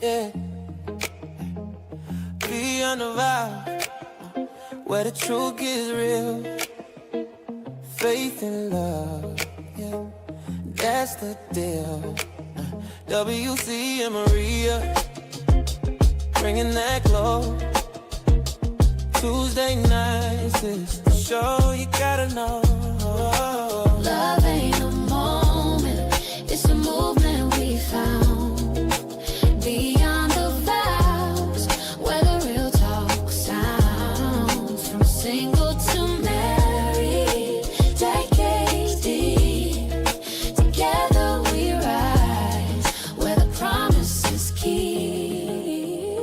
yeah. Beyond the vows, where the truth gets real. Faith and love, yeah, that's the deal. WC and Maria, bringing that glow. Tuesday nights is the show you gotta know. Love ain't a moment, it's a movement we found. Beyond the vows, where the real talk sounds. From single to married, decades deep. Together we rise, where the promise is key.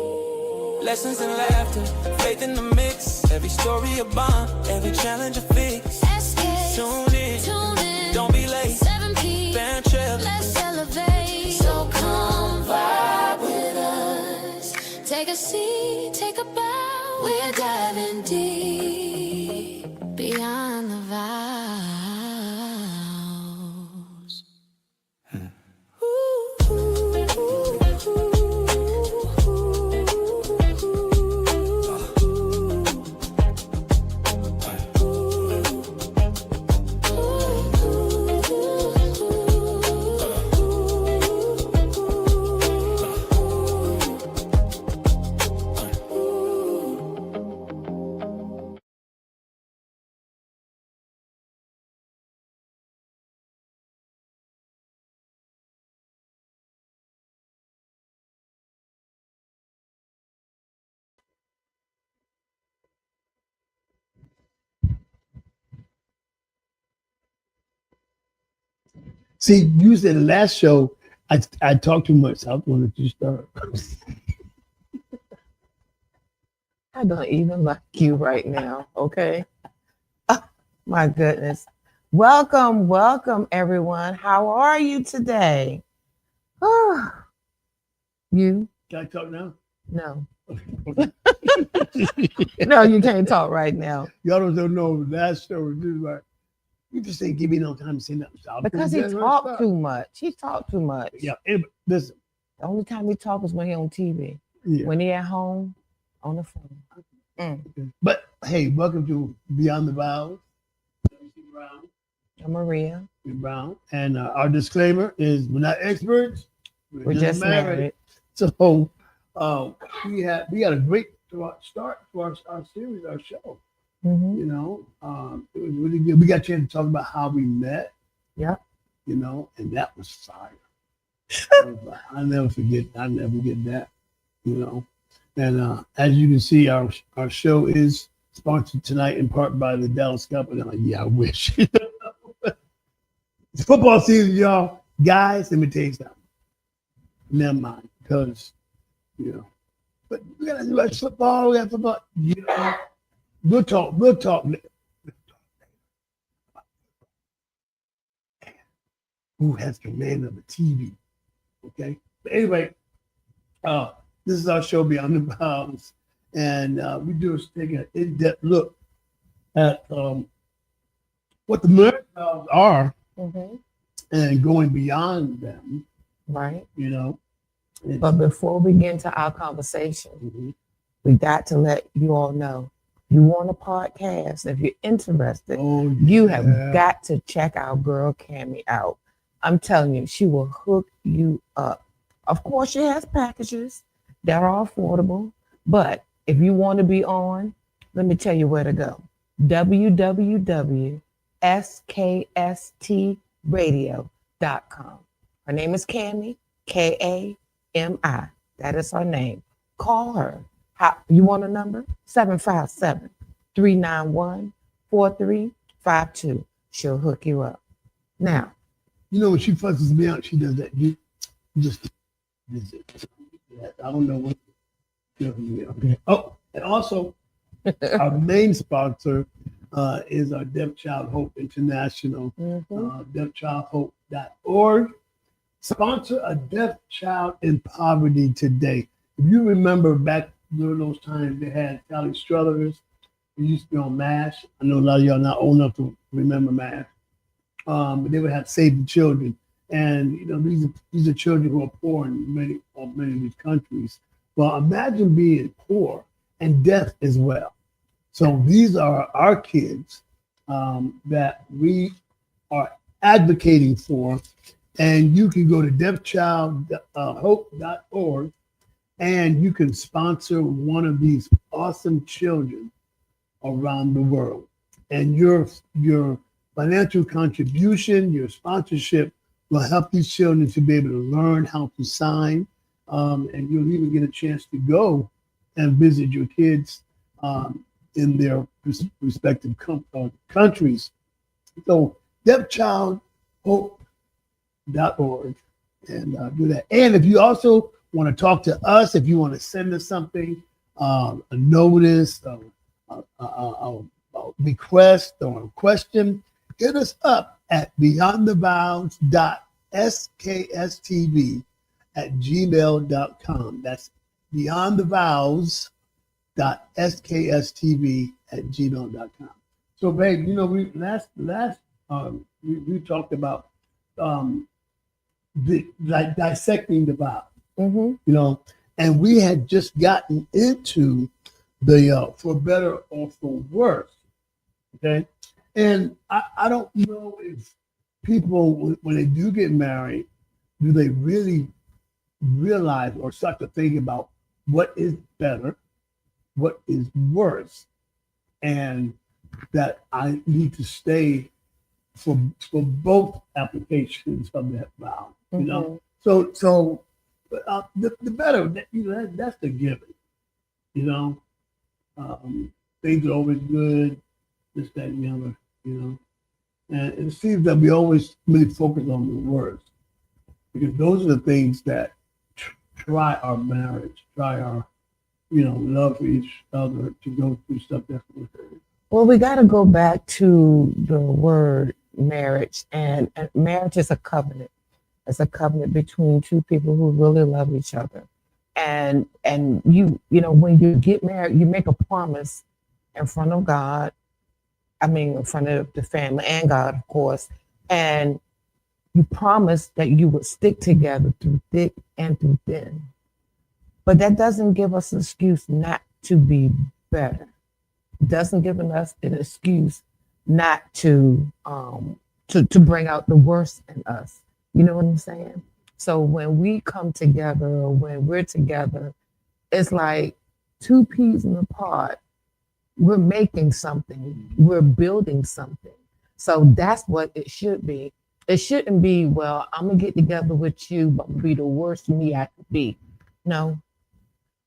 Lessons in laughter, faith in the mix. Every story a bond, every challenge a fix. SKST, Tune in, don't be late. 7 p.m. Band trip, Let's elevate. So come vibe with us. Take a seat, take a bow. We're diving deep beyond the vows. See, you said the last show I talked too much. So I wanted to start. I don't even like you right now, okay? Oh, my goodness. Welcome, everyone. How are you today? Oh, you? Can I talk now? No. No, you can't talk right now. Y'all don't know last show was just like, you just ain't give me no time to say nothing. So Because he talked too much. He talked too much. Yeah, listen. The only time he talks is when he on TV. Yeah. When he at home, on the phone. But hey, welcome to Beyond the Vows. I'm Maria. Brown. And our disclaimer is we're not experts. We're just married. So we got a great start to our series, our show. Mm-hmm. You know, it was really good. We got a chance to talk about how we met. Yeah. You know, and that was fire. I'll never forget that. You know, and as you can see, our show is sponsored tonight in part by the Dallas Cowboys. Yeah, I wish. It's football season, y'all. Guys, let me tell you something. Never mind, because you know, but we gotta do like football. We got football. You know, we'll talk. Who has command of the TV? Okay. But anyway, this is our show Beyond the Vows, and we do is take an in-depth look at what the marriage vows are, and going beyond them. Right. You know. But before we get into our conversation, we got to let you all know. You want a podcast? If you're interested, you have got to check our girl Cammie out. I'm telling you, she will hook you up. Of course, she has packages that are affordable. But if you want to be on, let me tell you where to go. www.skstradio.com. Her name is Cammie, Kami. That is her name. Call her. You want a number? 757-391-4352. She'll hook you up. Now, you know when she fusses me out, she does that. You just visit. I don't know what. Okay. Oh, and also our main sponsor is our Deaf Child Hope International. DeafChildHope.org. Sponsor a deaf child in poverty today. If you remember back during those times, they had Sally Struthers. We used to be on MASH. I know a lot of y'all not old enough to remember MASH. But they would have Save the Children. And, you know, these are children who are poor in many many of these countries. Well, imagine being poor and deaf as well. So these are our kids that we are advocating for. And you can go to deafchildhope.org and you can sponsor one of these awesome children around the world. And your financial contribution, your sponsorship will help these children to be able to learn how to sign. And you'll even get a chance to go and visit your kids in their respective countries. So deafchildhope.org and do that. And if you also want to talk to us, if you want to send us something, a notice, a request or a question, hit us up at beyondthevows.skstv@gmail.com. That's beyondthevows.skstv@gmail.com. So, babe, you know, we talked about dissecting the vow, you know, and we had just gotten into the for better or for worse. Okay. And I don't know if people, when they do get married, do they really realize or start to think about what is better, what is worse, and that I need to stay for both applications of that vow, you know? So the better, you know, that's the given, you know? Things are always good, this, that, and the other, you know. And it seems that we always really focus on the worst because those are the things that try our marriage, try our, you know, love for each other to go through stuff that's worth it. Well, we got to go back to the word marriage, and marriage is a covenant. It's a covenant between two people who really love each other. And you know, when you get married, you make a promise in front of God. I mean, in front of the family and God, of course. And you promise that you would stick together through thick and through thin. But that doesn't give us an excuse not to be better. It doesn't give us an excuse not to bring out the worst in us. You know what I'm saying? So when we come together, or when we're together, it's like two peas in a pod. We're making something. We're building something. So that's what it should be. It shouldn't be, well, I'm going to get together with you, but be the worst me I could be. No,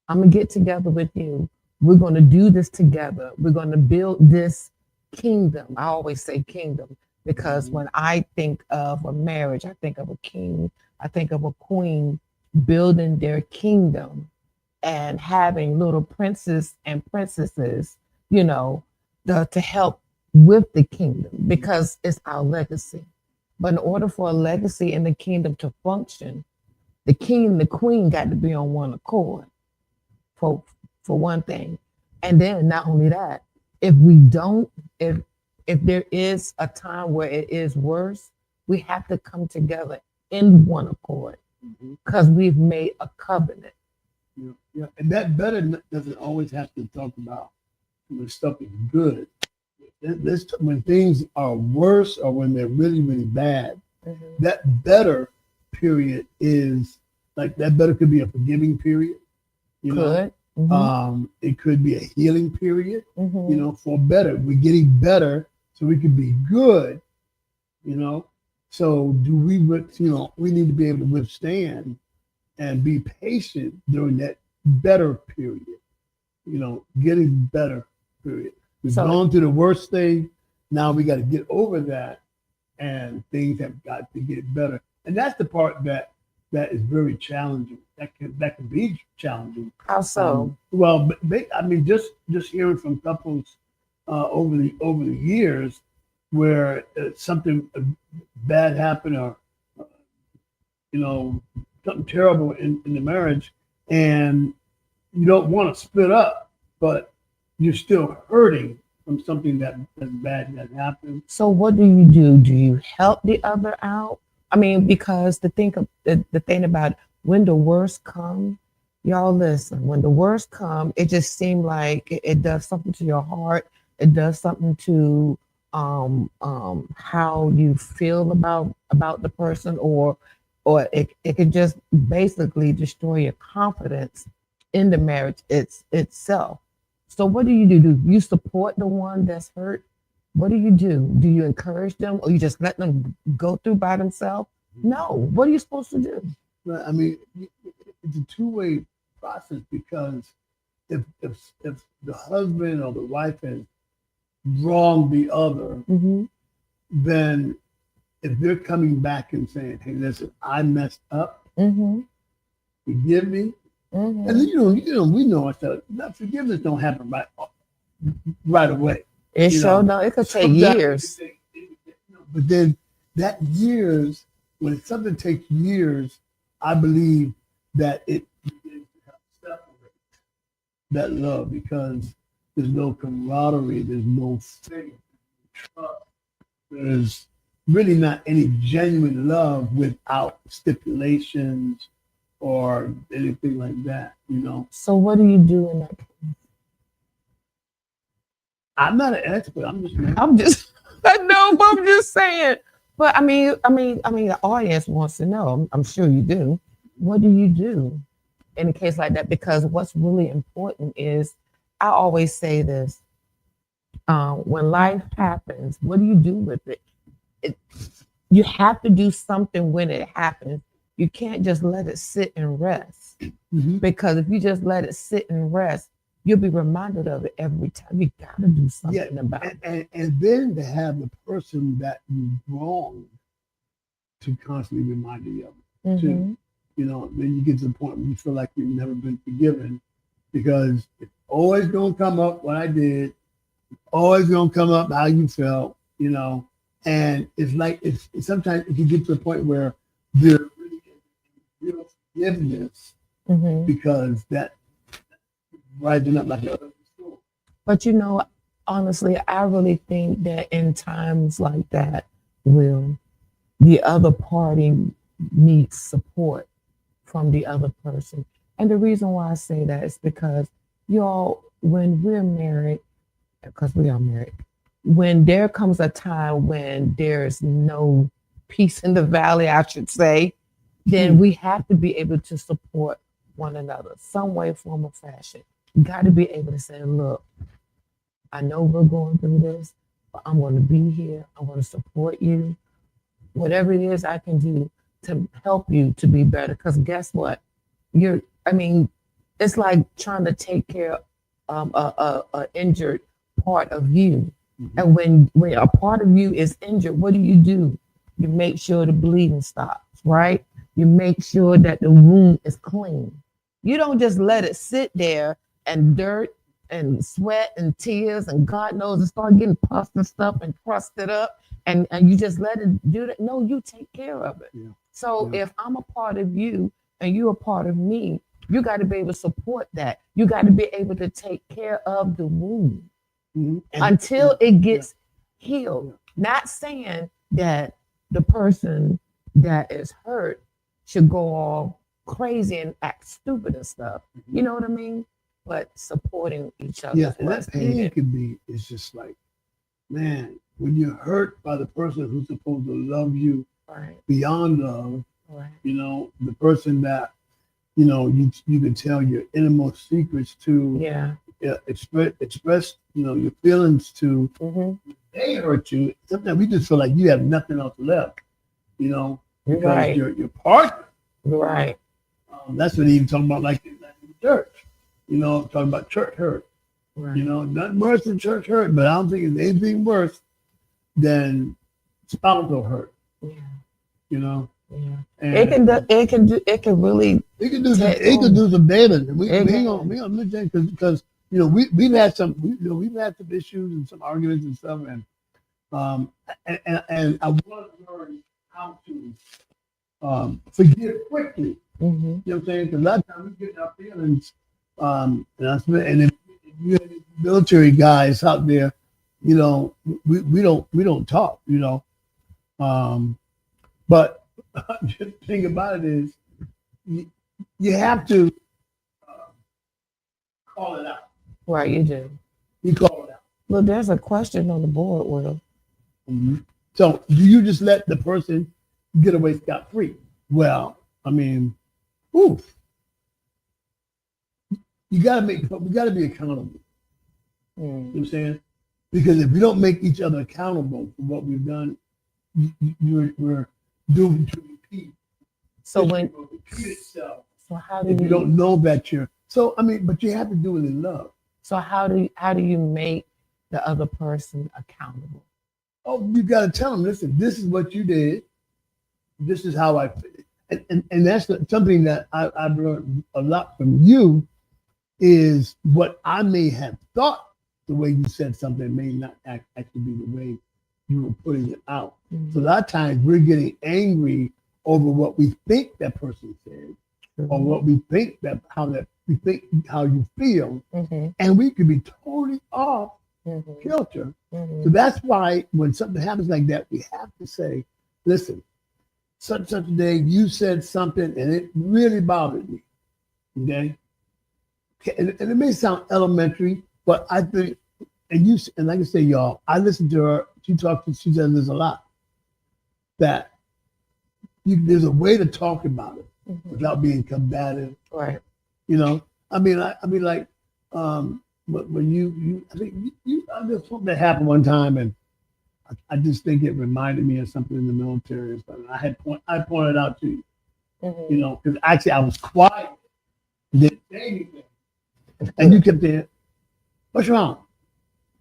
I'm going to get together with you. We're going to do this together. We're going to build this kingdom. I always say kingdom because when I think of a marriage, I think of a king. I think of a queen building their kingdom and having little princes and princesses, you know, to help with the kingdom because it's our legacy. But in order for a legacy in the kingdom to function, the king and the queen got to be on one accord for one thing. And then not only that, if we don't, if there is a time where it is worse, we have to come together in one accord because we've made a covenant. Yeah, and that better doesn't always have to talk about when stuff is good. When things are worse or when they're really, really bad, that better period is like that better could be a forgiving period. You know? It could be a healing period, you know, for better. We're getting better so we can be good, you know. So do we, you know, we need to be able to withstand and be patient during that better period, you know, getting better period. We've gone through the worst thing. Now we got to get over that and things have got to get better. And that's the part that is very challenging. That can be challenging. How so? Well, I mean, just hearing from couples over the years where something bad happened or you know something terrible in the marriage, and you don't want to split up, but you're still hurting from something that's bad that happened. So what do you do? Do you help the other out? I mean, because the thing about when the worst come, y'all listen, when the worst come, it just seemed like it does something to your heart. It does something to how you feel about the person, or it could just basically destroy your confidence in the marriage itself. So what do? Do you support the one that's hurt? What do? Do you encourage them, or you just let them go through by themselves? No. What are you supposed to do? But I mean, it's a two-way process, because if the husband or the wife has wronged the other, then if they're coming back and saying, "Hey, listen, I messed up, forgive me," and then, we know ourselves. That forgiveness don't happen right away. It sure don't. It could take years. But then that years, when something takes years, I believe that it begins to help separate that love, because there's no camaraderie, there's no faith, trust. There's really not any genuine love without stipulations or anything like that, So what do you do in that case? I'm not an expert. I'm just I know, but I'm just saying. But I mean, the audience wants to know. I'm sure you do. What do you do in a case like that? Because what's really important is, I always say this: when life happens, what do you do with it? You have to do something when it happens. You can't just let it sit and rest. Because if you just let it sit and rest, you'll be reminded of it every time. You got to do something about it. And then to have the person that you wronged to constantly remind you of it, too. Then you get to the point where you feel like you've never been forgiven, because it's always going to come up what I did, always going to come up how you felt, and it's like, it's sometimes if you get to the point where there really is real forgiveness, because that rising up like a storm. But honestly, I really think that in times like that, the other party needs support from the other person. And the reason why I say that is because, y'all, when we're married, because we are married, when there comes a time when there's no peace in the valley, I should say, then we have to be able to support one another, some way, form, or fashion. You got to be able to say, look, I know we're going through this, but I'm going to be here. I want to support you. Whatever it is I can do to help you to be better. Because guess what? It's like trying to take care of a injured part of you. And when a part of you is injured, what do? You make sure the bleeding stops, right? You make sure that the wound is clean. You don't just let it sit there and dirt and sweat and tears and God knows it start getting pus and stuff and crusted up and you just let it do that. No, you take care of it. So if I'm a part of you and you're a part of me, you got to be able to support that. You got to be able to take care of the wound until it gets healed. Not saying that the person that is hurt should go all crazy and act stupid and stuff. You know what I mean? But supporting each other. Yeah, and that pain it's just like, man, when you're hurt by the person who's supposed to love you beyond love, the person that, you can tell your innermost secrets to, express, your feelings to, they hurt you. Sometimes we just feel like you have nothing else left, because your partner. Right. That's what he even talking about, like in church. Talking about church hurt. Right. Nothing worse than church hurt, but I don't think it's anything worse than spousal hurt. Yeah. And it can really do some damage. We ain't gonna miss that because we've had some issues and some arguments and stuff, and I want to learn how to forgive quickly. You know what I'm saying? Because a lot of times we get our feelings, and if you have military guys out there, we don't talk, but the thing about it is, you have to call it out. Right, you do. You call it out. Look, there's a question on the board, Will. Mm-hmm. So do you just let the person get away scot-free? Well, I mean, oof. We gotta be accountable. You know what I'm saying? Because if we don't make each other accountable for what we've done, we're doomed to repeat. So repeat itself. So how do if you don't know that you're but you have to do it in love. So how do you make the other person accountable? Oh, you got to tell them, listen, this is what you did. This is how I feel. And that's something that I've learned a lot from you is what I may have thought the way you said something may not actually be the way you were putting it out. Mm-hmm. So a lot of times we're getting angry over what we think that person said, mm-hmm. or what we think how you feel, mm-hmm. and we could be totally off kilter. Mm-hmm. So that's why when something happens like that, we have to say, listen, such a day you said something and it really bothered me. Okay? And it may sound elementary, but I think, and like I say, y'all, I listen to her. She says this a lot. That there's a way to talk about it mm-hmm. without being combative. Right. You know, I mean, like, when there's something that happened one time, and I just think it reminded me of something in the military. But I pointed out to you, mm-hmm. you know, because actually I was quiet, didn't say anything, and you kept there. What's wrong?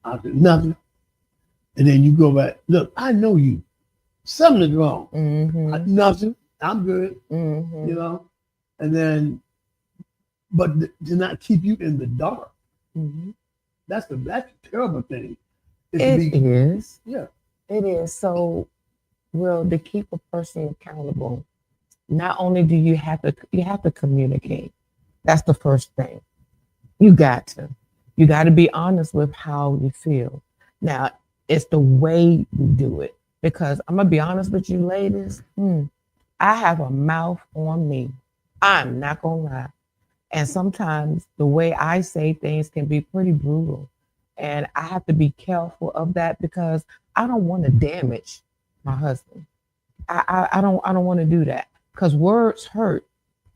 I said nothing, and then you go back. Look, I know you. Something is wrong. Mm-hmm. Nothing. I'm good. Mm-hmm. You know, and then, but to not keep you in the dark. Mm-hmm. That's a terrible thing. It is. Yeah. It is. So, Will, to keep a person accountable, not only do you have to communicate. That's the first thing. You got to be honest with how you feel. Now, it's the way we do it. Because I'm gonna be honest with you, ladies, I have a mouth on me. I'm not gonna lie. And sometimes the way I say things can be pretty brutal. And I have to be careful of that because I don't want to damage my husband. I don't want to do that because words hurt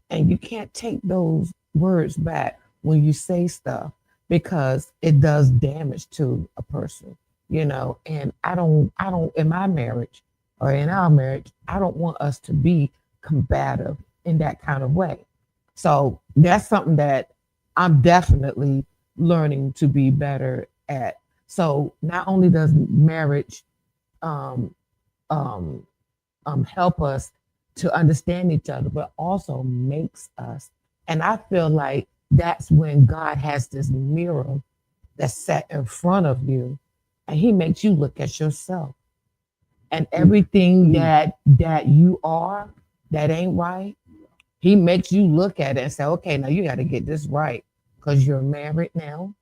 and you can't take those words back when you say stuff because it does damage to a person, you know, and I don't in my marriage or in our marriage, I don't want us to be combative in that kind of way. So that's something that I'm definitely learning to be better at. So not only does marriage help us to understand each other, but also makes us. And I feel like that's when God has this mirror that's set in front of you, and He makes you look at yourself and everything that you are that ain't right. He makes you look at it and say, okay, now you got to get this right because you're married now.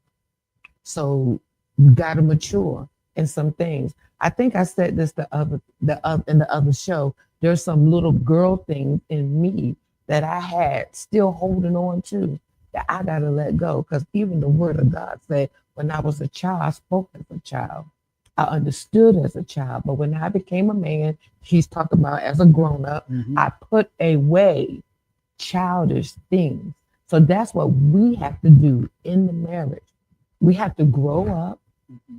So you got to mature in some things. I think I said this in the other show. There's some little girl thing in me that I had still holding on to that I got to let go. Because even the word of God said, when I was a child, I spoke as a child. I understood as a child. But when I became a man, He's talking about as a grown up, I put away childish things. So that's what we have to do in the marriage. We have to grow up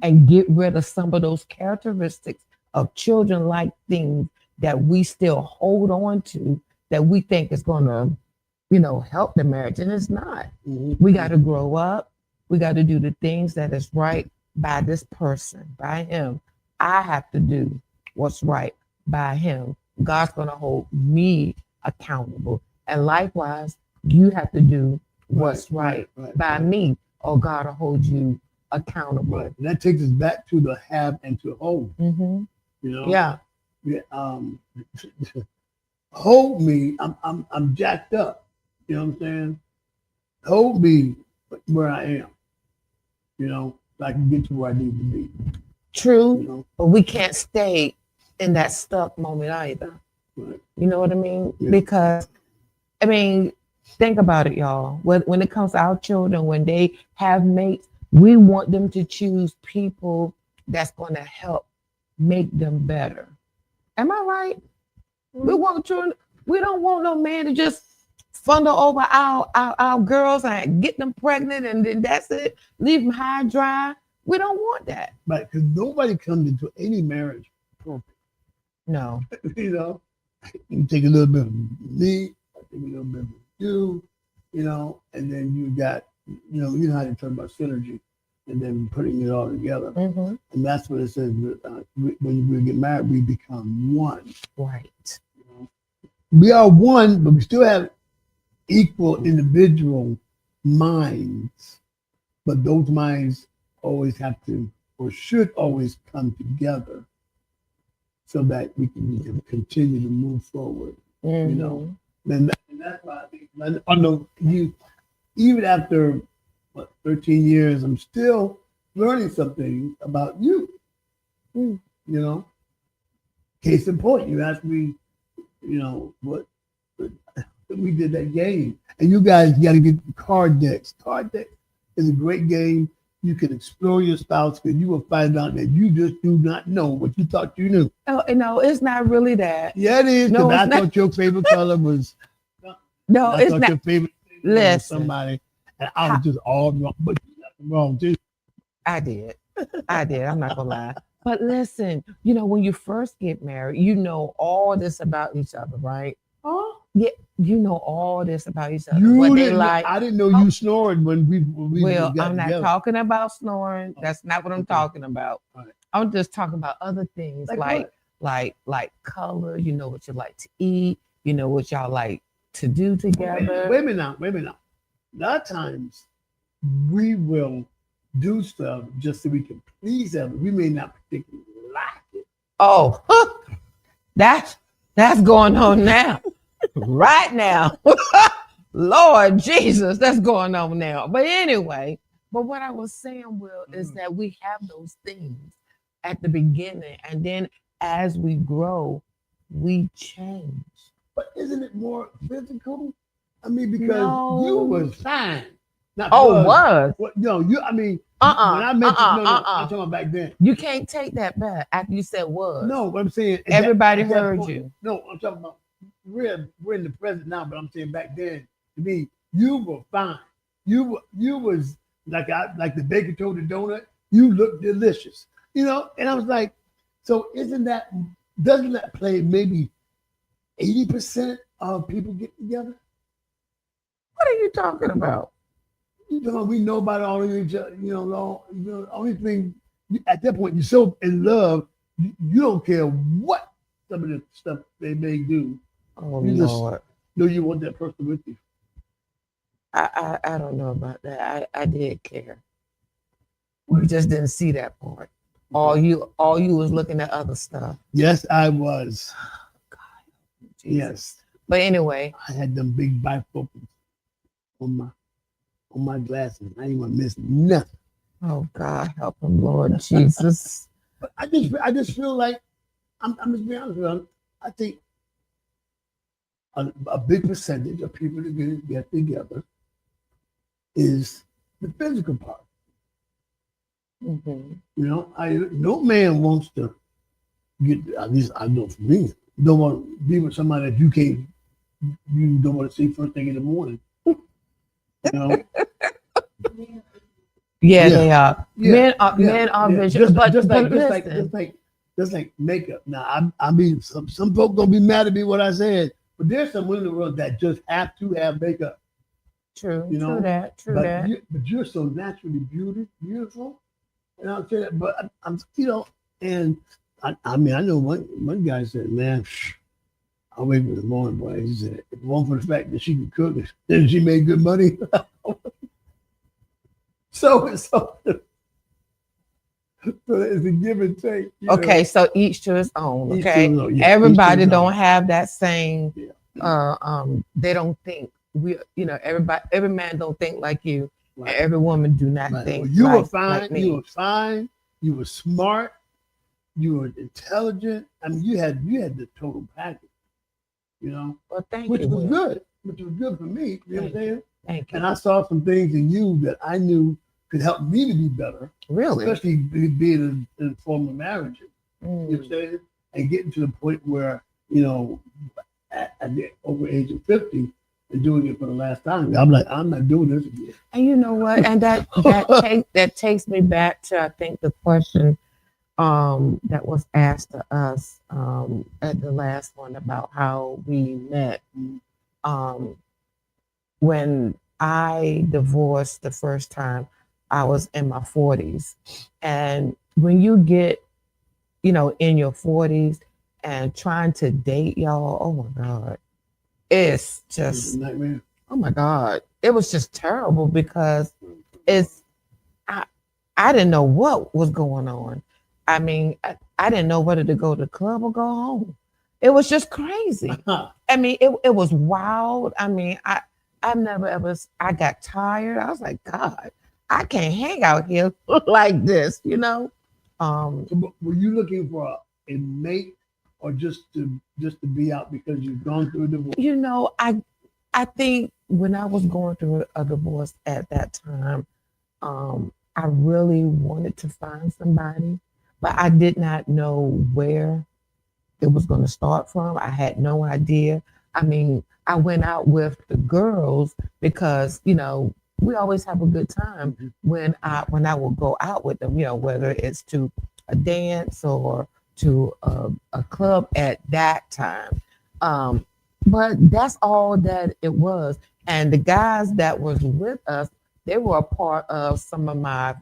and get rid of some of those characteristics of children-like things that we still hold on to that we think is going to, help the marriage. And it's not. We got to grow up. We got to do the things that is right by this person, by him. I have to do what's right by him. God's going to hold me accountable. And likewise, you have to do what's right by me, or God will hold you accountable. Right. And that takes us back to the have and to hold. Yeah. Hold me. I'm jacked up. You know what I'm saying? Hold me where I am. So I can get to where I need to be. True, but we can't stay in that stuck moment either. Right. You know what I mean? Yeah. Because I mean, think about it, y'all. When it comes to our children, when they have mates, we want them to choose people that's going to help make them better. Am I right? We want children. We don't want no man to just funnel over our girls and get them pregnant and then that's it. Leave them high and dry. We don't want that. Right, because nobody comes into any marriage perfect. No. You know, you take a little bit of me, I take a little bit of you, you know, and then you got, you know how they talk about synergy, and then putting it all together. Mm-hmm. And that's what it says. When we get married, we become one. Right. You know? We are one, but we still have equal individual minds. But those minds always have to, or should always come together so that we can continue to move forward. Mm-hmm. You know, and that's why I think, I know you, even after 13 years, I'm still learning something about you. You know, case in point, you asked me, you know, what we did that game, and you guys got to get card decks. Card deck is a great game. You can explore your spouse, because you will find out that you just do not know what you thought you knew. Oh, no, it's not really that. Yeah, it is. No, I thought your favorite color was. No, I it's thought not. your favorite Listen, was somebody, and I was just all wrong. But you're not wrong too. I did. I'm not gonna lie. But listen, you know, when you first get married, you know all this about each other, right? Huh? Yeah, you know all this about each other. You What they didn't, like. I didn't know you snored when we Well, got I'm not together. talking about snoring. That's not what I'm Okay. talking about. Right. I'm just talking about other things Like like color. You know what you like to eat. You know what y'all like to do together. Wait a minute now. A lot of times we will do stuff just so we can please others. We may not particularly like it. Oh, that's going on now, right now. Lord Jesus, that's going on now. But anyway, but what I was saying, Will, is that we have those things at the beginning, and then as we grow, we change. But isn't it more physical? I mean, because No. you was fine. Not Was. What, no, you. I mean, when I met you, I'm talking about back then. You can't take that back after you said was. No, what I'm saying. Everybody at that heard point, you. No, I'm talking about we're in the present now, but I'm saying back then, to me, you were fine. You was like the baker told the donut. You look delicious, you know. And I was like, so doesn't that play maybe 80% of people get together? What are you talking about? You know, we know about all of each other. You know, the only thing at that point you're so in love, you don't care what some of the stuff they may do. Oh You Lord. just know you want that person with you. I don't know about that. I did care. We just didn't see that part. All you was looking at other stuff. Yes, I was. God, Jesus. Yes, But anyway, I had them big bifocals on my glasses. I didn't want to miss nothing. oh God, help him, Lord Jesus. But I just feel like I'm just being honest with you. I think a big percentage of people that get together is the physical part. Mm-hmm. You know, no man wants to get, at least I know for me, don't want to be with somebody that you don't want to see first thing in the morning. You know? Yeah, they are. Yeah, Men are visual. Just, But just like makeup. Now, I mean, some folks gonna be mad at me what I said, but there's some women in the world that just have to have makeup. True. You know? True that. But you're so naturally beautiful, and I'll say that. But I'm, you know, and I mean, I know one guy said, "Man, I'll wait for the morning, boy." He said, "If it weren't for the fact that she could cook, then she made good money." So it's a give and take. Okay, so each to his own. Each Okay, to his own, yeah, everybody each to his don't own. have that same. Yeah. They don't think every man don't think like you. Right. And every woman do not Right. think. Well, you like, were fine. like me. You were fine. You were smart. You were intelligent. I mean, you had the total package. You know, Well, thank which you. was Will. good. which was good for me. You know what I'm saying? Thank you. And I saw some things in you that I knew could help me to be better. Really? Especially being in former marriages. You know what I'm saying? And getting to the point where, you know, at the over age of 50 and doing it for the last time. I'm like, I'm not doing this again. And you know what? And that takes me back to, I think, the question that was asked to us at the last one about how we met. When I divorced the first time, I was in my 40s. And when you get, you know, in your 40s and trying to date, y'all, oh my God, it's just a nightmare. Oh my God, it was just terrible because I didn't know what was going on. I mean, I didn't know whether to go to the club or go home. It was just crazy. I mean, it was wild. I mean, I've never ever, I got tired. I was like, God, I can't hang out here like this, you know? So were you looking for a mate or just to be out because you've gone through a divorce? You know, I think when I was going through a divorce at that time, I really wanted to find somebody, but I did not know where it was going to start from. I had no idea. I mean, I went out with the girls because, you know, we always have a good time when I will go out with them, you know, whether it's to a dance or to a club at that time. But that's all that it was. And the guys that was with us, they were a part of some of my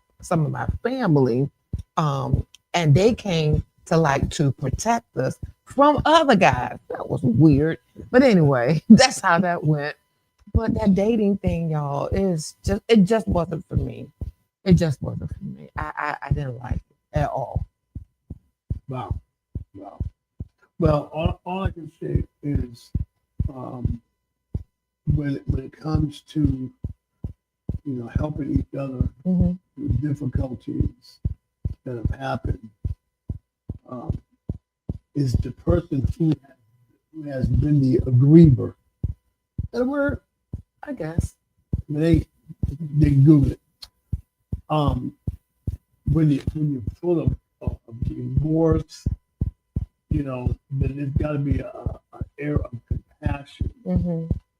family. And they came to protect us from other guys. That was weird. But anyway, that's how that went. But that dating thing, y'all, it just wasn't for me. It just wasn't for me. I didn't like it at all. Wow. Well, all I can say is when it comes to, you know, helping each other with difficulties that have happened, is the person who has been the aggriever. Is that a word? I guess. They Google it. When you're full of remorse, you know, then there's got to be an air of compassion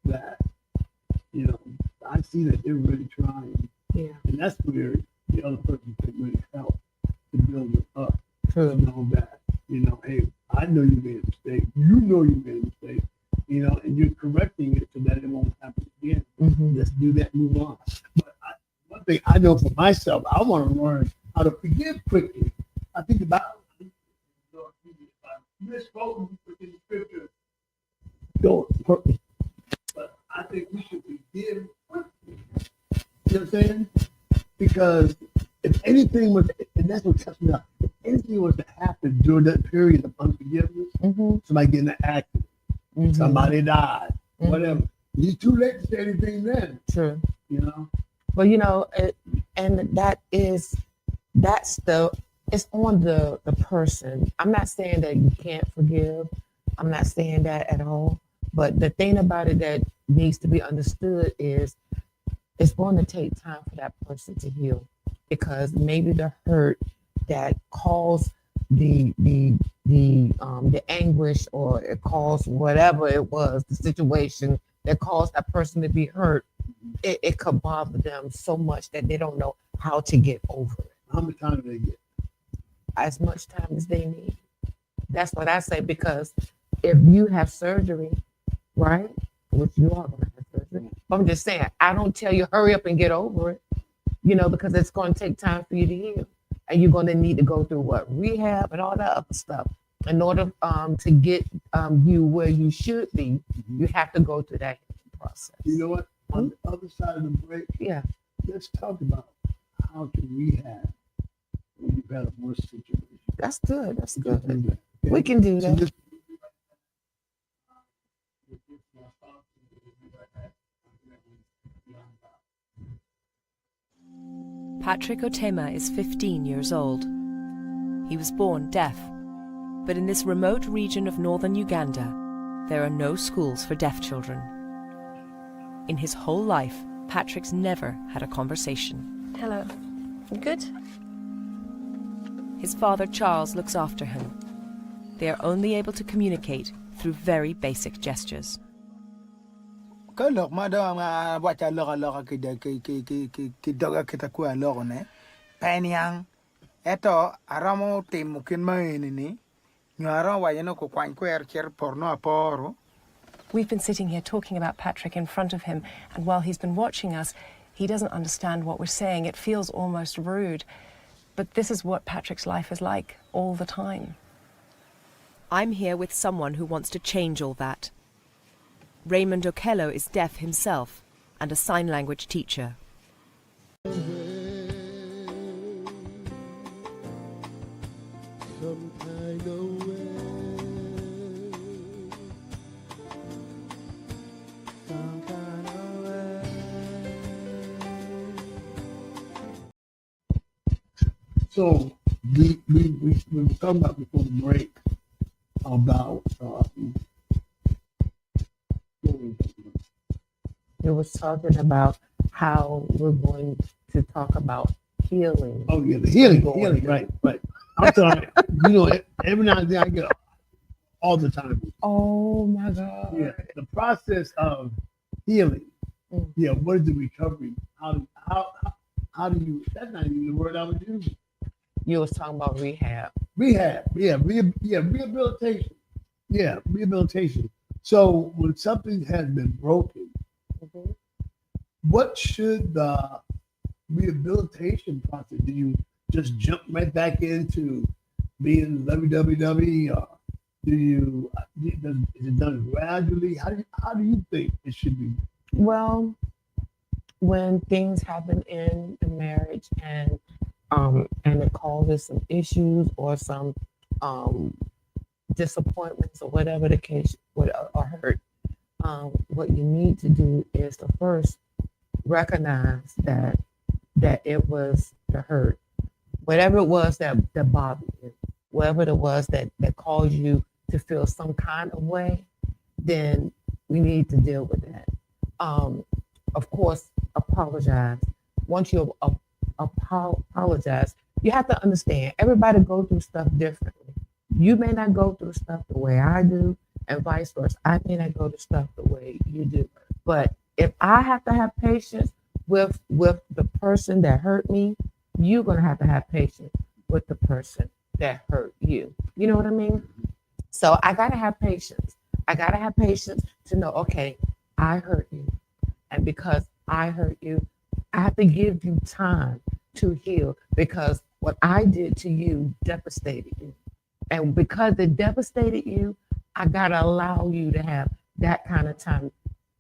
that, you know, I see that they're really trying. Yeah. And that's where the other person can really help to build it up. True. To know that, you know, hey, I know you made a mistake. You know you made a mistake. You know, and you're correcting it so that it won't happen again. Let's do that, move on. But one thing I know for myself, I want to learn how to forgive quickly. I think about misquoting in the scripture. Don't hurt me. But I think we should forgive quickly. You know what I'm saying? Because if anything was, and that's what touched me up, if anything was to happen during that period of unforgiveness, somebody getting an accident, somebody died, whatever. It's too late to say anything then. True. You know? Well, you know, it's on the person. I'm not saying that you can't forgive. I'm not saying that at all. But the thing about it that needs to be understood is it's going to take time for that person to heal, because maybe the hurt that caused the anguish, or it caused whatever it was, the situation that caused that person to be hurt, it could bother them so much that they don't know how to get over it. How much time do they get? As much time as they need. That's what I say, because if you have surgery, right, which you are going to have surgery, but I'm just saying, I don't tell you hurry up and get over it, you know, because it's going to take time for you to heal. And you're going to need to go through rehab and all that other stuff. In order to get you where you should be, you have to go through that process. You know what? On the other side of the break, let's talk about how to rehab when you've had a worse situation. That's good. That's good. Okay? We can do that. So Patrick Otema is 15 years old. He was born deaf, but in this remote region of northern Uganda, there are no schools for deaf children. In his whole life, Patrick's never had a conversation. Hello. Good? His father, Charles, looks after him. They are only able to communicate through very basic gestures. Cái lộc mà đó mà bắt cha lộc cái doga kita kuat lộc này, penyang, itu aramo tim mungkin main ini, nyara wajano ko kuan kuer cer porno aporo. We've been sitting here talking about Patrick in front of him, and while he's been watching us, he doesn't understand what we're saying. It feels almost rude. But this is what Patrick's life is like all the time. I'm here with someone who wants to change all that. Raymond Okello is deaf himself and a sign language teacher. So we were talking about before the break about It was talking about how we're going to talk about healing. oh yeah, the healing, right. I'm sorry, every now and then I get all the time. Oh my God. Yeah, the process of healing. Mm. Yeah, what is the recovery? How do you? That's not even the word I was using. You was talking about rehab. Rehab, rehabilitation. Yeah, rehabilitation. So when something has been broken, Mm-hmm. what should the rehabilitation process? Do you just jump right back into being lovey-dovey, or is it done gradually? How do you think it should be? Well, when things happen in the marriage and it causes some issues or some disappointments or whatever the case or hurt, what you need to do is to first recognize that it was the hurt, whatever it was that bothered you, whatever it was that caused you to feel some kind of way, then we need to deal with that. Of course, apologize. Once you apologize, you have to understand everybody goes through stuff differently. You may not go through stuff the way I do, and vice versa. I may not go through stuff the way you do. But if I have to have patience with the person that hurt me, you're gonna have to have patience with the person that hurt you. You know what I mean? So I gotta have patience. I gotta have patience to know, okay, I hurt you. And because I hurt you, I have to give you time to heal, because what I did to you devastated you. And because it devastated you, I gotta allow you to have that kind of time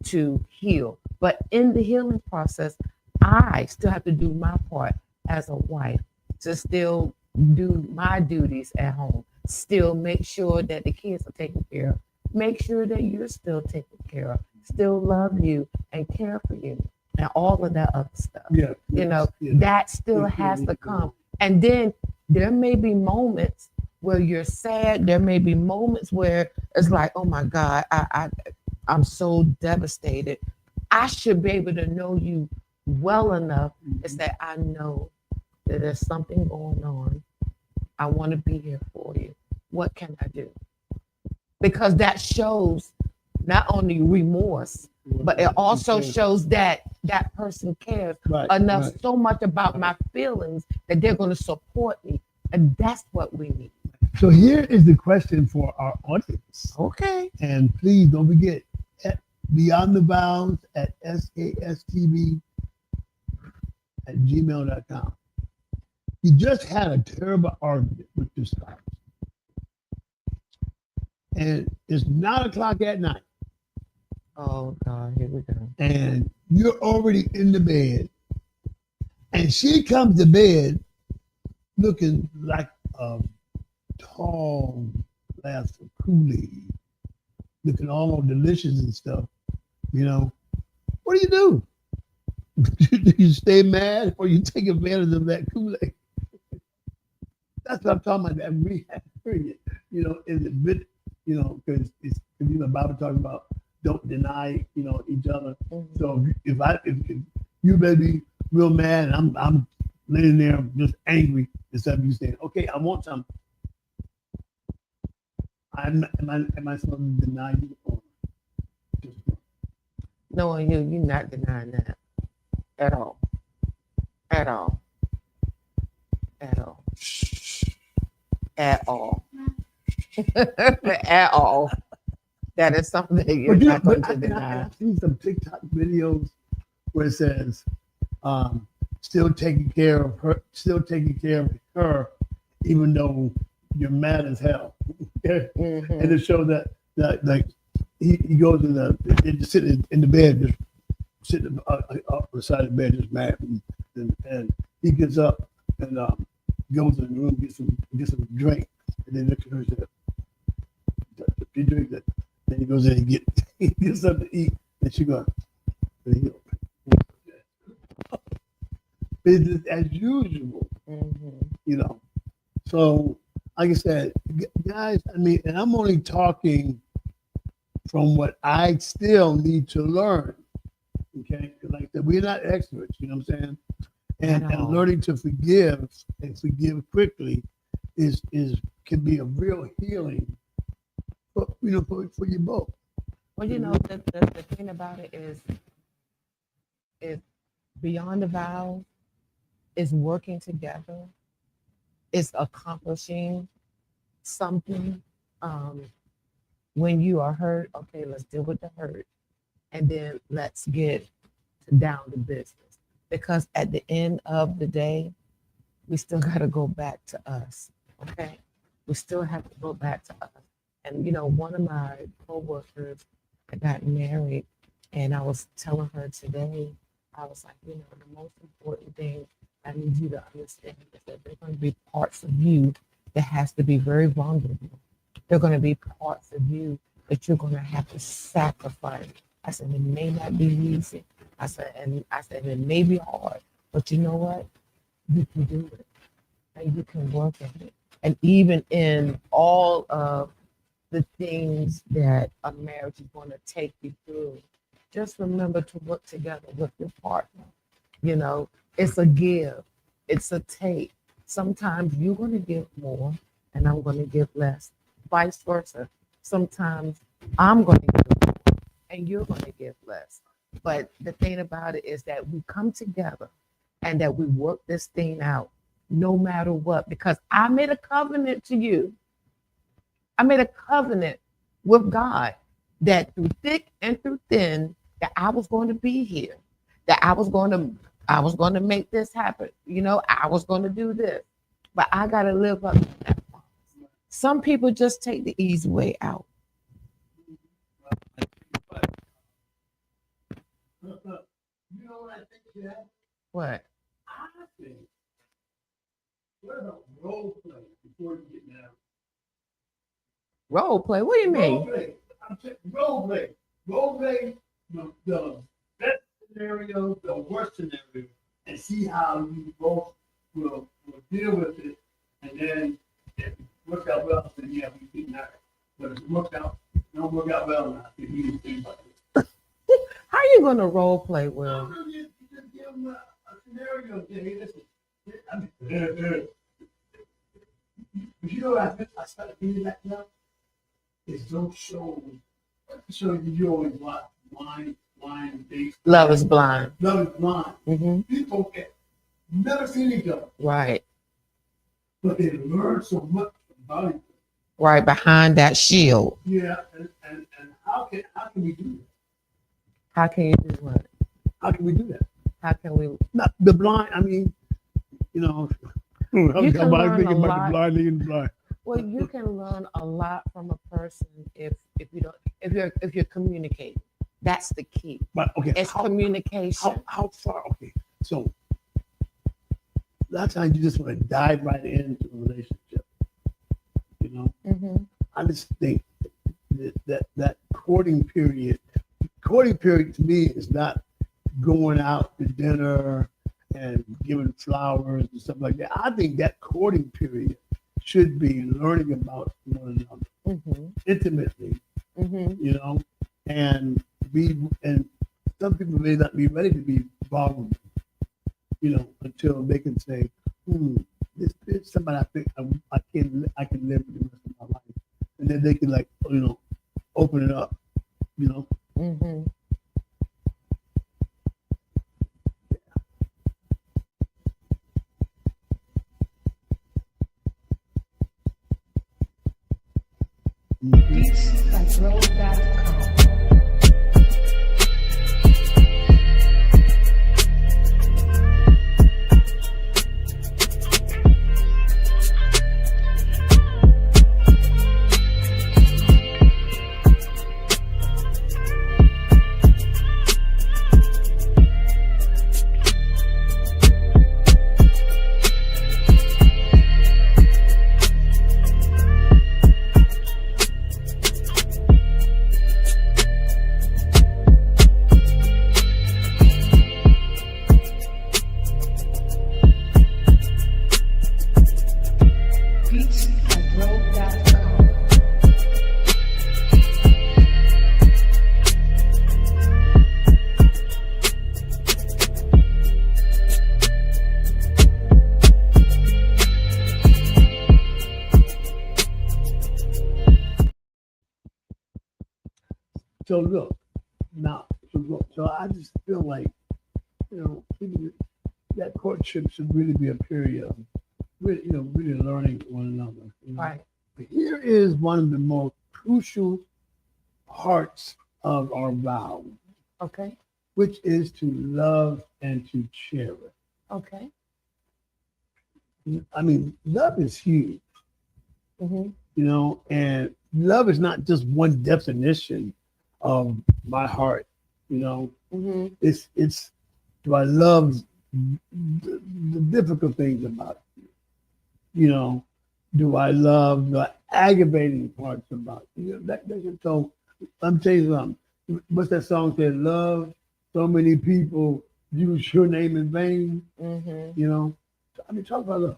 to heal. But in the healing process, I still have to do my part as a wife to still do my duties at home, still make sure that the kids are taken care of, make sure that you're still taken care of, still love you and care for you, and all of that other stuff. Yeah, That still has to come. And then there may be moments where you're sad. There may be moments where it's like, oh my God, I'm so devastated. I should be able to know you well enough is that I know that there's something going on. I want to be here for you. What can I do? Because that shows not only remorse, but it also shows that that person cares enough so much about my feelings that they're going to support me. And that's what we need. So here is the question for our audience. Okay. And please don't forget, Beyond the Vows at skstv@gmail.com. You just had a terrible argument with your spouse. And it's 9:00 at night. Oh God, here we go. And you're already in the bed. And she comes to bed looking like a tall glass of Kool-Aid, looking all delicious and stuff. What do? Do you stay mad or you take advantage of that Kool-Aid? That's what I'm talking about, that rehab period. Is it bit, because the Bible talks about don't deny, each other. Mhm. So if you may be real mad and I'm laying there just angry instead of you saying, okay, I want something. Am I supposed to deny you or just Knowing you, you're not denying that at all. At all. At all. At all. At all. That is something that you're not going to deny. I've seen some TikTok videos where it says, still taking care of her, even though you're mad as hell. Mhm. And it shows that like he goes they just sitting in the bed, just sitting up beside the bed, just mad, and he gets up and goes in the room, get some drink, and then looks at her and says, "He drinks it." Then he goes in and he gets something to eat, and she goes, business as usual, Mhm. So, like I said, guys, I mean, and I'm only talking from what I still need to learn. Okay, 'cause like I said, we're not experts. You know what I'm saying? And No. learning to forgive and forgive quickly can be a real healing for you both. Well, the thing about it is beyond the vows, is working together, is accomplishing something. When you are hurt, okay, let's deal with the hurt, and then let's get down to business. Because at the end of the day, we still got to go back to us. Okay, we still have to go back to us. And one of my coworkers got married, and I was telling her today, I was like, the most important thing I need you to understand is that there are going to be parts of you that has to be very vulnerable. There are going to be parts of you that you're going to have to sacrifice. I said, it may not be easy. I said, it may be hard, but you know what? You can do it, and you can work at it. And even in all of the things that a marriage is going to take you through, just remember to work together with your partner. It's a give, it's a take. Sometimes you're going to give more and I'm going to give less, vice versa. Sometimes I'm going to give more and you're going to give less. But the thing about it is that we come together and that we work this thing out no matter what, because I made a covenant to you. I made a covenant with God that through thick and through thin, that I was going to be here, that I was going to make this happen. I was going to do this, but I got to live up to that. Some people just take the easy way out. You know what I think, Jack? What? I think, what about role play before you get married? Role play? What do you mean? Role play. I'm saying role play. Role play the best scenario, the worst scenario, and see how you both will deal with it. And then if it works out well, then yeah, we get married. But if it works out, don't work out well enough, then you need to think about it. How are you going to role play, Will? You just give them a scenario. Hey, listen. But you know what I started doing that now? Is those shows. You always watch wine, based. Love is blind. Love is blind. Mm-hmm. People get never seen each other, Right. but they learn so much about each other. Right behind that shield. Yeah, and how can we do that? How can you do what? How can we do that? How can we? Not the blind. I mean, I'm can thinking learn about a the lot. blind leading the blind. Well, you can learn a lot from a person if you're communicating. That's the key. But okay, It's communication. how far? Okay, so a lot of times you just want to dive right into a relationship. Mm-hmm. I just think that courting period to me is not going out to dinner and giving flowers and stuff like that. I think that courting period should be learning about one another Mm-hmm. intimately, Mm-hmm. and some people may not be ready to be vulnerable, until they can say, this is somebody I think I can live with the rest of my life, and then they can open it up, Mm-hmm. So look, now, so I just feel like, people, that courtship should really be a period of really learning one another. Right. But here is one of the most crucial parts of our vow, Okay. which is to love and to cherish. Okay. I mean, love is huge, Mm-hmm. And love is not just one definition of my heart, Mm-hmm. It's do I love the difficult things about you? Do I love the aggravating parts about so I'm telling you something. What's that song said? Love so many people use your name in vain. Mm-hmm. I mean, talk about love.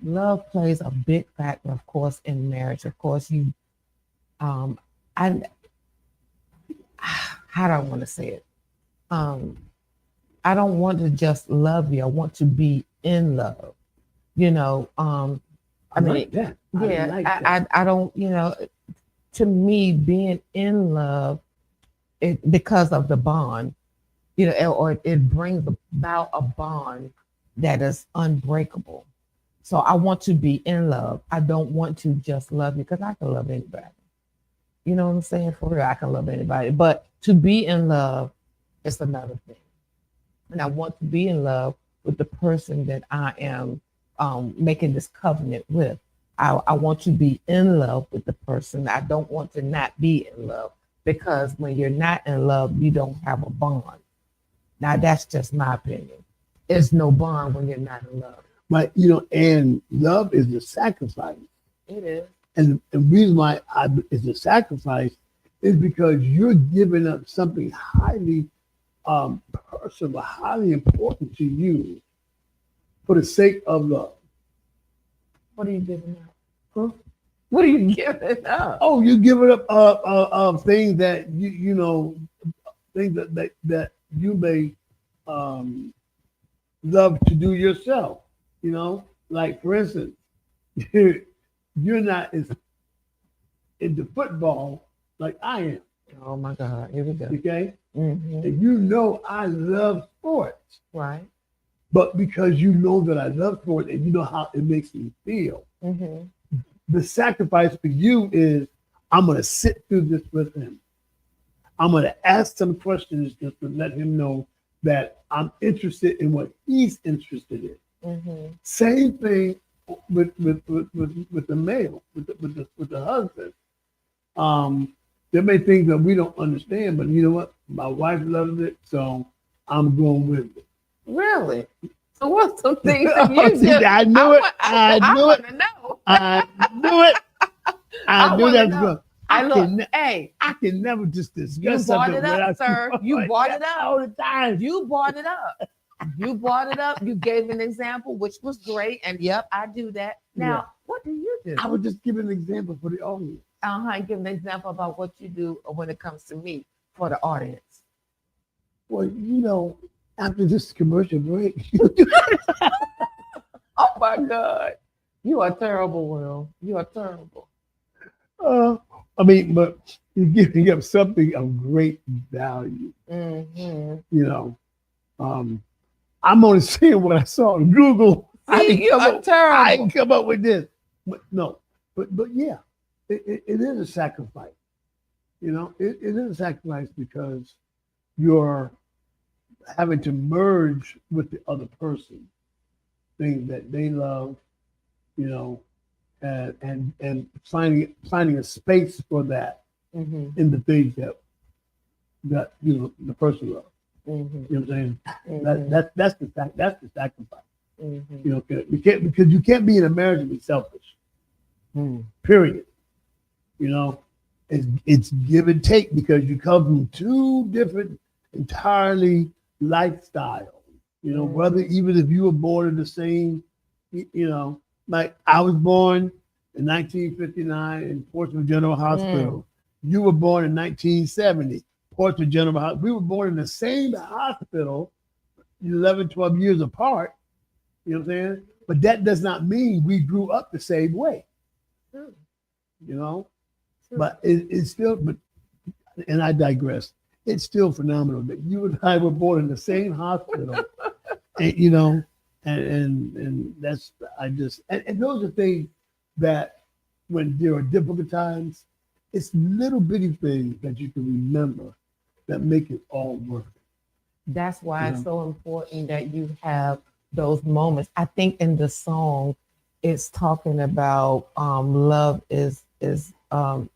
Love plays a big factor, of course, in marriage. Of course, I how do I want to say it? I don't want to just love you. I want to be in love. I like that. Yeah, like that. I don't, to me, being in love, because of the bond, or it brings about a bond that is unbreakable. So I want to be in love. I don't want to just love you because I can love anybody. You know what I'm saying? For real, I can love anybody. But to be in love is another thing. And I want to be in love with the person that I am making this covenant with. I want to be in love with the person. I don't want to not be in love, because when you're not in love, you don't have a bond. Now, that's just my opinion. There's no bond when you're not in love. Right, and love is the sacrifice. It is. And the reason why it's a sacrifice is because you're giving up something highly personal, highly important to you for the sake of love. What are you giving up? Huh? What are you giving up? Oh, you're giving up things that things that you may love to do yourself. Like for instance, you're not as into football like I am. Oh my God, here we go. Okay, Mm-hmm. and I love sports, Right. but because you know that I love sports and you know how it makes me feel, Mm-hmm. the sacrifice for you is I'm going to sit through this with him. I'm going to ask some questions just to let him know that I'm interested in what he's interested in. Mm-hmm. Same thing with the male, with the husband. There may be things that we don't understand, but you know what? My wife loves it, so I'm going with it. Really? So what's some things that you See, do? I knew it. I knew it. Know. I knew it. I knew that was good. I can never just discuss You brought something it up, without sir. You brought it up all the time. You brought it up. You brought it up. You gave an example, which was great. And yep, I do that. Now, Yeah. what do you do? I would just give an example for the audience. give an example about what you do when it comes to meat for the audience. Well, after this commercial break, Oh my God. You are terrible, Will. You are terrible. but you're giving up something of great value. I'm only saying what I saw on Google. I didn't come up with this. But no, but yeah, it is a sacrifice. It is a sacrifice because you're having to merge with the other person, things that they love, and finding a space for that in the things that the person loves. You know what I'm saying? That's the sacrifice. Because you can't be in a marriage and be selfish. Period. It's give and take because you come from two different entirely lifestyles. Whether even if you were born in the same, like I was born in 1959 in Portsmouth General Hospital. You were born in 1970. Portsmouth General Hospital. We were born in the same hospital, 11, 12 years apart. You know what I'm saying? But that does not mean we grew up the same way. But it's still, and I digress. It's still phenomenal that you and I were born in the same hospital. and that's, and those are things that when there are difficult times, it's little bitty things that you can remember that make it all worth it. That's why it's so important that you have those moments. I think in the song, it's talking about love is not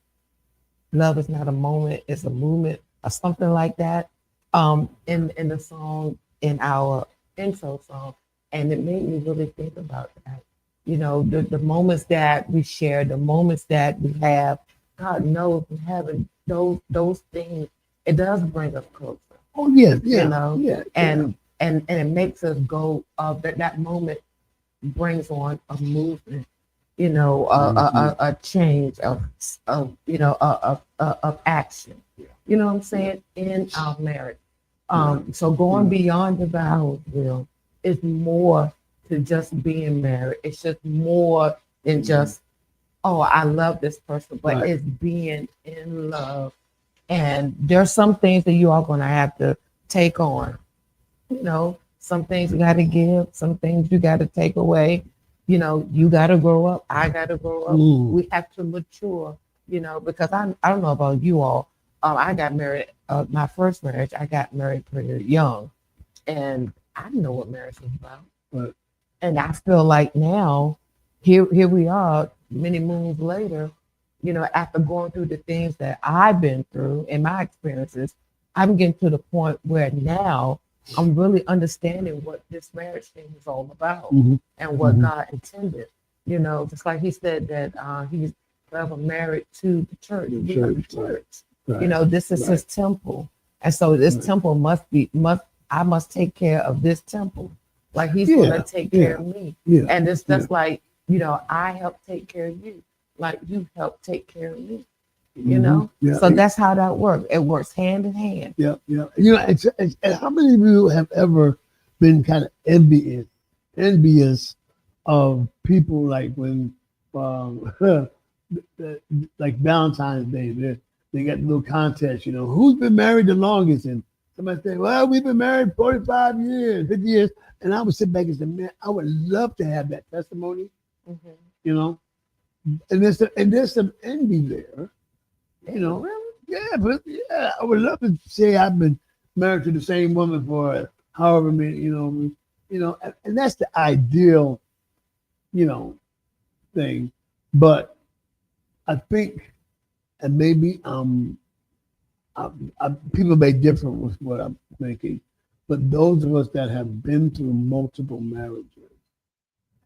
a moment, it's a movement or something like that. In the song, in our intro song, and it made me really think about that. The moments that we share, the moments that we have. God knows we having those things. It does bring us closer. Oh yeah. And it makes us go. That moment brings on a movement. A change of action. You know what I'm saying in our marriage. So going beyond the vows, Will, is more to just being married. It's just more than just, oh, I love this person, but it's being in love. And there's some things that you are going to have to take on. Some things you got to give, some things you got to take away. You got to grow up. I got to grow up. We have to mature, because I don't know about you all. I got married, my first marriage, I got married pretty young. And I didn't know what marriage was about. Right. And I feel like now, here we are, many moons later, after going through the things that I've been through in my experiences, I'm getting to the point where now I'm really understanding what this marriage thing is all about and what God intended. Just like he said that he's forever married to the church. We are the church. Right. This is his temple. And so this temple I must take care of this temple. Like he's going to take care of me. Yeah. And it's just like, I help take care of you. Like you help take care of me. So that's how that works. It works hand in hand. Yeah. It's how many of you have ever been kind of envious of people like when like Valentine's Day, they got a little contest, who's been married the longest? And somebody say, well, we've been married 45 years, 50 years. And I would sit back and say, man, I would love to have that testimony, and there's some envy there, Really? Yeah, I would love to say I've been married to the same woman for however many, and that's the ideal, thing. But I think, and maybe people may differ with what I'm thinking, but those of us that have been through multiple marriages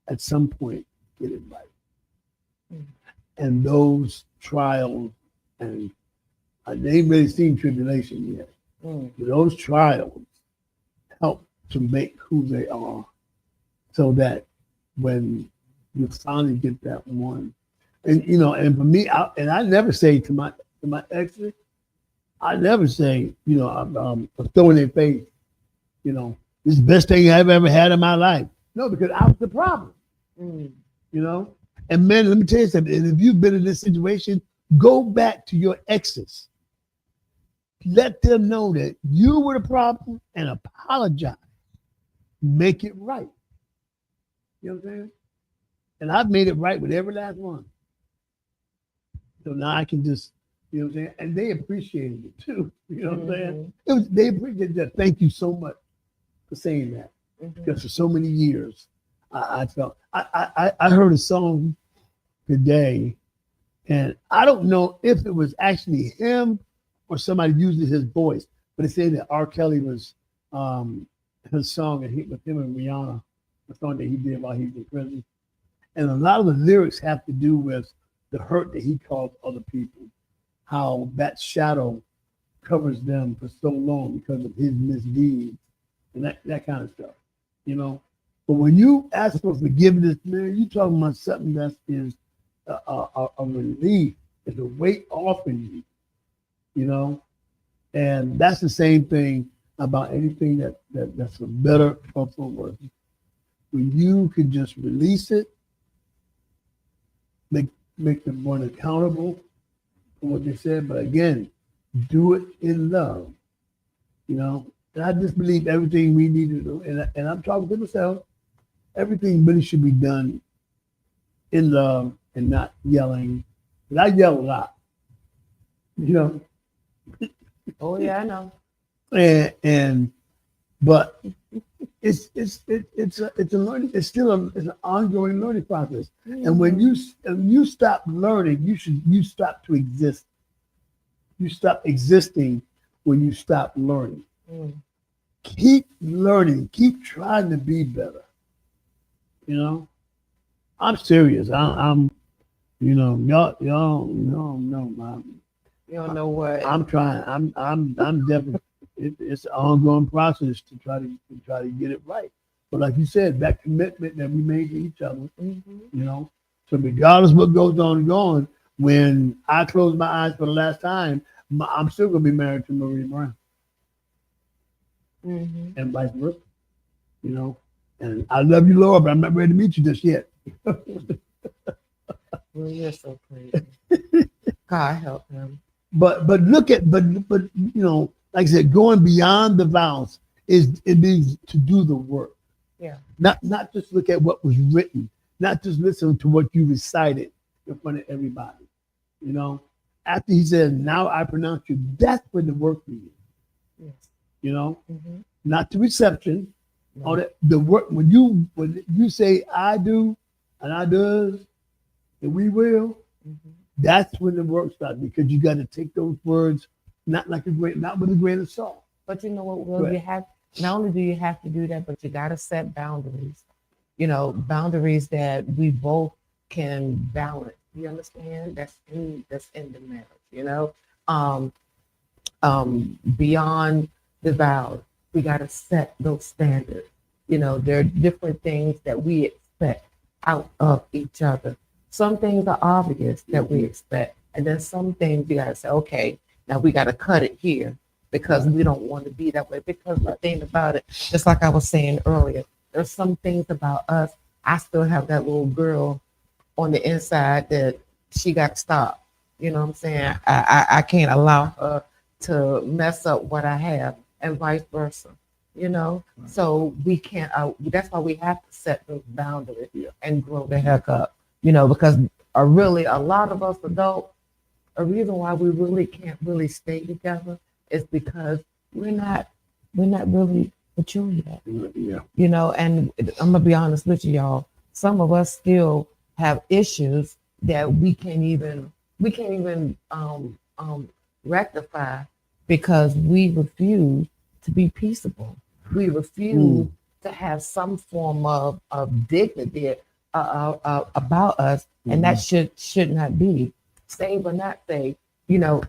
at some point get it right. And those trials, and they ain't really seen tribulation yet. Those trials help to make who they are, so that when you finally get that one, And you know, and for me, I never say to my exes, I never say, you know, I'm throwing their face, you know, this is the best thing I've ever had in my life. No, because I was the problem, Mm. you know. And man, let me tell you something. And if you've been in this situation, go back to your exes. Let them know that you were the problem and apologize. Make it right. You know what I'm saying? And I've made it right with every last one. So now I can just, you know what I'm saying? And they appreciated it too. You know what I'm saying? They appreciated that. Thank you so much for saying that. Because for so many years, I felt, I heard a song today, and I don't know if it was actually him or somebody using his voice, but it said that R. Kelly was his song and with him and Rihanna, the song that he did while he was in prison. And a lot of the lyrics have to do with the hurt that he caused other people, how that shadow covers them for so long because of his misdeeds and that kind of stuff, you know. But when you ask for forgiveness, man, you talking about something that is a relief, it's a weight off in you know. And that's the same thing about anything that's a better or for worse. When you can just release it, make them more accountable for what they said, but again, do it in love, you know. And I just believe everything we need to do, and I'm talking to myself, everything really should be done in love and not yelling. And I yell a lot, you know. Oh yeah, I know. But it's a learning. It's an ongoing learning process. And when you stop learning, you stop to exist. You stop existing when you stop learning. Keep learning. Keep trying to be better. You know, I'm serious. I'm you know, y'all know. You don't know what. I'm trying. I'm definitely. It's an ongoing process to try to get it right. But like you said, that commitment that we made to each other, you know. So regardless of what goes on, when I close my eyes for the last time, I'm still gonna be married to Marie Brown, and vice versa. You know. And I love you, Laura, but I'm not ready to meet you just yet. Well, you're so crazy. God help him. But you know, like I said, going beyond the vows it means to do the work. Yeah. Not just look at what was written, not just listen to what you recited in front of everybody. You know, after he said, "Now I pronounce you," that's when the work begins. Yes. You know, not the reception. No. Or the work when you say "I do" and "I does" and "we will," that's when the work starts, because you got to take those words not with a grain of salt. But you know what, Will? You have not only do you have to do that, but you got to set boundaries. You know, boundaries that we both can balance. You understand? That's in the marriage. You know, beyond the vows, we got to set those standards. You know, there are different things that we expect out of each other. Some things are obvious that we expect, and then some things you got to say, okay, now we got to cut it here because we don't want to be that way. Because the thing about it, just like I was saying earlier, there's some things about us. I still have that little girl on the inside that she got to stop. You know what I'm saying? I can't allow her to mess up what I have, and vice versa. You know, so we can't. That's why we have to set those boundaries and grow the heck up. You know, because really a lot of us adults, a reason why we really can't really stay together is because we're not really mature yet. Yeah. You know, and I'm gonna be honest with you, y'all. Some of us still have issues that we can't even rectify because we refuse to be peaceable. We refuse to have some form of dignity about us, and that should not be. Save or not save, you know,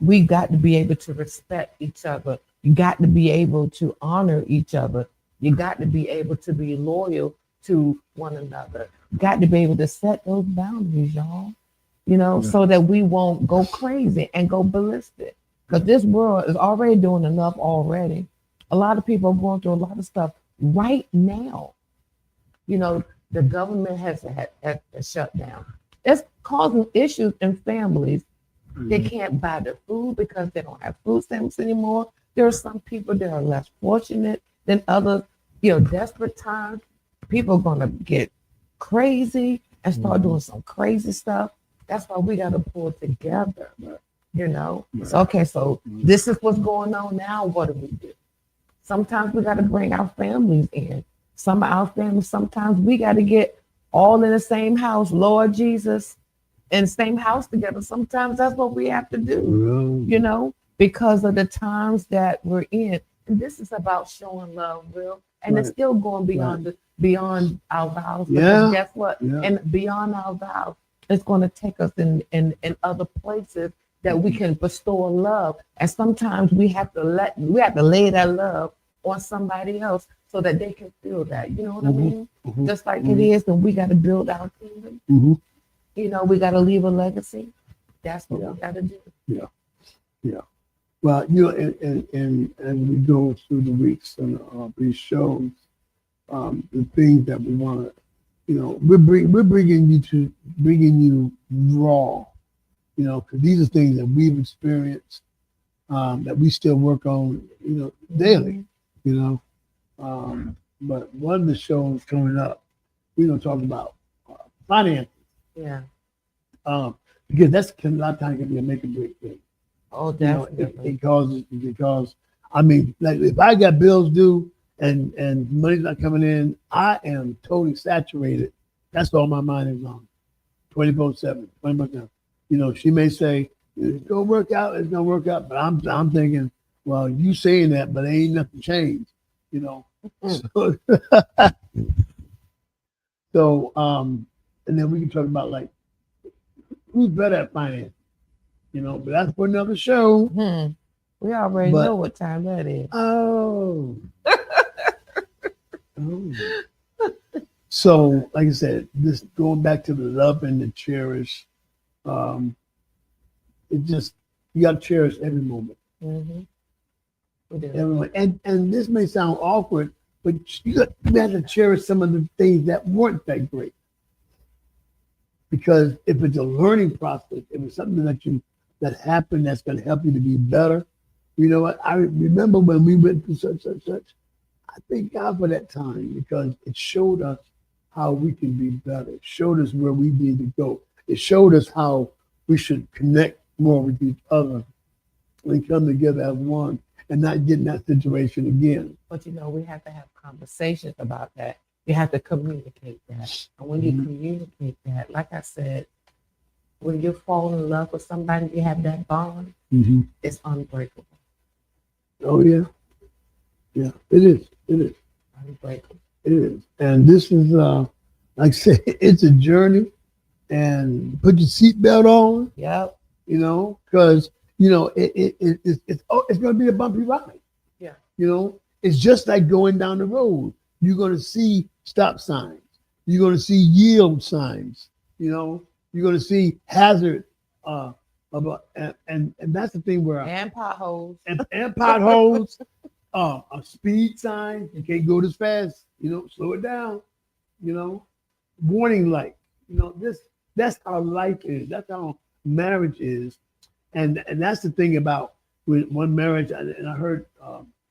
we got to be able to respect each other. You got to be able to honor each other. You got to be able to be loyal to one another. You got to be able to set those boundaries, y'all. so that we won't go crazy and go ballistic. Because this world is already doing enough already. A lot of people are going through a lot of stuff right now. The government has shut down. It's causing issues in families. They can't buy their food because they don't have food stamps anymore. There are some people that are less fortunate than others. Desperate times, people are going to get crazy and start doing some crazy stuff. That's why we got to pull together, So this is what's going on now. What do we do? Sometimes we got to bring our families in. Some of our families, sometimes we got to get all in the same house, Lord Jesus, in the same house together. Sometimes that's what we have to do, because of the times that we're in. And this is about showing love, Will. And it's still going beyond our vows. Because guess what? Yeah. And beyond our vows, it's going to take us in other places that we can bestow love. And sometimes we have to lay that love on somebody else so that they can feel that. You know what I mean? Just like it is when we got to build our kingdom. We got to leave a legacy. That's what we got to do. Yeah. Well, and we go through the weeks and these shows, the things that we want to, we're bringing you raw, because these are things that we've experienced, that we still work on, daily, but one of the shows coming up, we're going to talk about finances. Yeah. Because that's a lot of times can be a make or break thing. Oh, definitely. Because I mean, like if I got bills due and money's not coming in, I am totally saturated. That's all my mind is on. 24/7, 24/7. She may say it's gonna work out, but I'm thinking, well, you saying that, but ain't nothing changed. So and then we can talk about like who's better at finance. But that's for another show. We already know what time that is. Oh. So, like I said, this going back to the love and the cherish, it just, you got to cherish every moment. Every moment. And this may sound awkward, but you got to cherish some of the things that weren't that great. Because if it's a learning process, if it's something that happened that's going to help you to be better. You know what? I remember when we went through such. I thank God for that time because it showed us how we can be better. It showed us where we need to go. It showed us how we should connect more with each other and come together as one and not get in that situation again. But we have to have conversations about that. You have to communicate that. And when you communicate that, like I said, when you fall in love with somebody, you have that bond, it's unbreakable. Oh, yeah. Yeah, it is. Unbreakable. It is. And this is, like I said, it's a journey. And put your seatbelt on. Yep. Because, it's going to be a bumpy ride. Yeah. It's just like going down the road. You're going to see stop signs. You're going to see yield signs. You're going to see hazard, and that's the thing where and potholes and potholes, speed signs. You can't go this fast. Slow it down. Warning light. That's how life is. That's how marriage is, and that's the thing about when one marriage. And I heard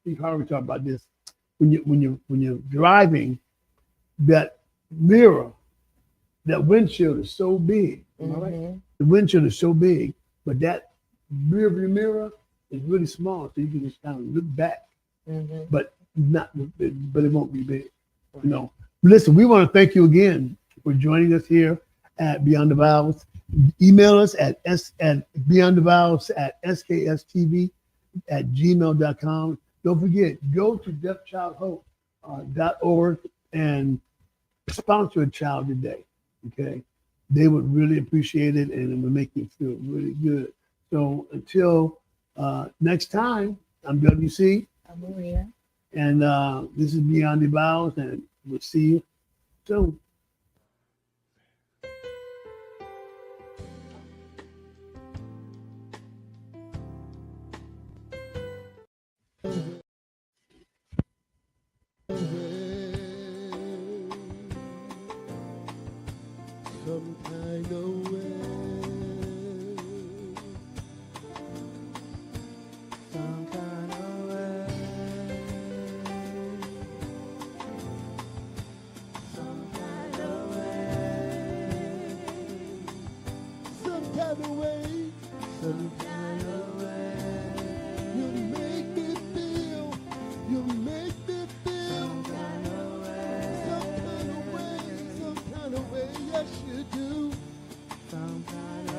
Steve Harvey talk about this. When you're driving, that mirror. That windshield is so big, right? The windshield is so big, but that rear view mirror is really small, so you can just kind of look back, but it won't be big, Listen, we want to thank you again for joining us here at Beyond the Vows. Email us at beyondthevowls@skstv@gmail.com. Don't forget, go to deafchildhope.org and sponsor a child today. Okay, they would really appreciate it, and it would make you feel really good. So until next time, I'm WC. I'm Maria. And this is Beyond the Vows, and we'll see you soon. some kind of way. Some kind of way. Some kind of way. Some kind of way. You make me feel. You make me feel. Some kind of way. Some kind of way. Some kind of way. Yes, you do. Some kind of